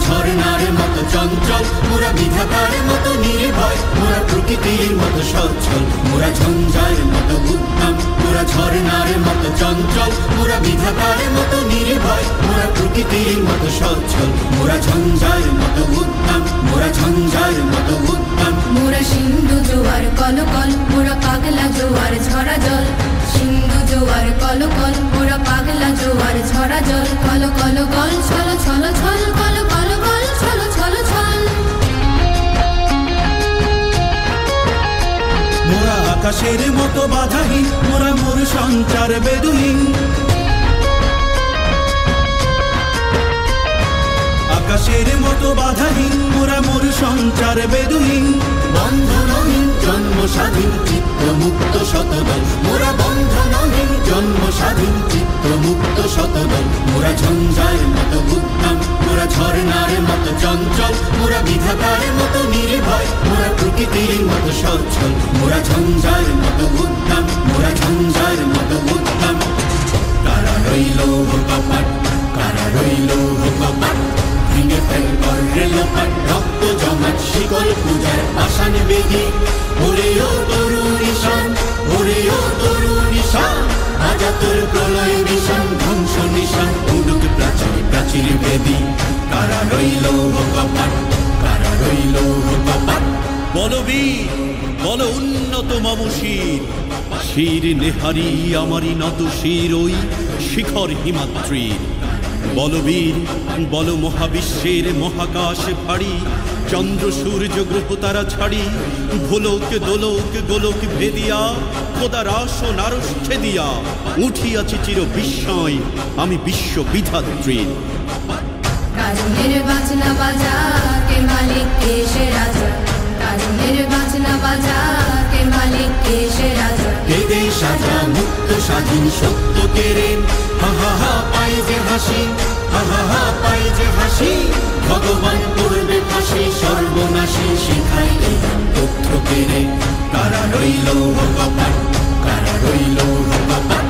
ঝরনার মতো চঞ্চল, মোরা বিধাতার মতো নির্ভয়, মোরা প্রকৃতির মতো সচ্ছল, মোরা ঝঞ্ঝার মতো উদ্যম। মোরা ঝরনার মতো চঞ্চল, মোরা বিধাতার মতো নির্ভয়, মোরা প্রকৃতির মতো সচ্ছল, মোরা ঝঞ্ঝার মতো উদ্যম, মোরা ঝঞ্ঝার মতো উদ্যম। মোরা সিন্ধু জোয়ার কলকল, মোরা পাগলা জোয়ার ঝরা জল। সিন্ধু জোয়ার কলকল, মোরা পাগলা জোয়ার ঝরা জল। কল কল গল ছল ছল ছল, কল কল গল ছল ছল ছল। মোরা আকাশের মতো বাধাহীন, মোরা মোর সঞ্চার বেদুহীন। আকাশের মতো বাধাহীন, মোরা মোর সঞ্চার বেদুহীন। বন্ধনহীন জন্ম স্বাধীন চিত্ত মুক্ত শতদল, মোরা বন্ধনহীন জন্ম স্বাধীন চিত্ত মুক্ত শতদল। মোরা ঝঞ্ঝার মতো উদ্যম, মোরা ঝরনার মতো চঞ্চল, মোরা বিধাতার মতো নির্ভয়, মোরা প্রকৃতির মতো সচ্ছল, মোরা ঝঞ্ঝার মতো উদ্যম, মোরা ঝঞ্ঝার মতো উদ্যম। কারা রইল কপাট, কারা রইল কপাট, ভেঙে ফেল করে লোপাট, রক্ত জমাট শিকল পূজার পাষাণ বেদি। ওরে ও তরুণ ঈশান, ওরে ও তরুণ ঈশান, আজা তোর প্রলয় বিষান, ধ্বংস নিশান উডুক প্রাচীর প্রাচীর বেদি। কারা রইল কপাট, কারা রইল কপাট। বলবীর বল উন্নত মম শির, শির নেহারি আমারি নত শির ওই শিখর হিমাদ্রির। বলবীর বল মহাবিশ্বের মহাকাশ ভারী, চন্দ্র সূর্য গ্রহ তারা ছাড়ি, ভোলক দোলক গোলক ভেদিয়া, খোদার আসন আরশ ছেদিয়া, উঠিয়াছি চির বিস্ময় আমি বিশ্ব বিধাত্রীর। কাজনের বাজনা বাজা, কে মালিক কে সে রাজা। কাজনের বাজনা বাজা, কে মালিক কে সে রাজা। কেঁদে সাজা মুক্ত স্বাধীন সত্য কেড়ে, হা হা হা পাই যে হাসি, হা হা হা পাই যে হাসি। ভগবান করবে ফাঁসি সর্বনাশী, শিখাই এই তথ্য কেড়ে। কারা রইল কপাট, কারা রইল কপাট।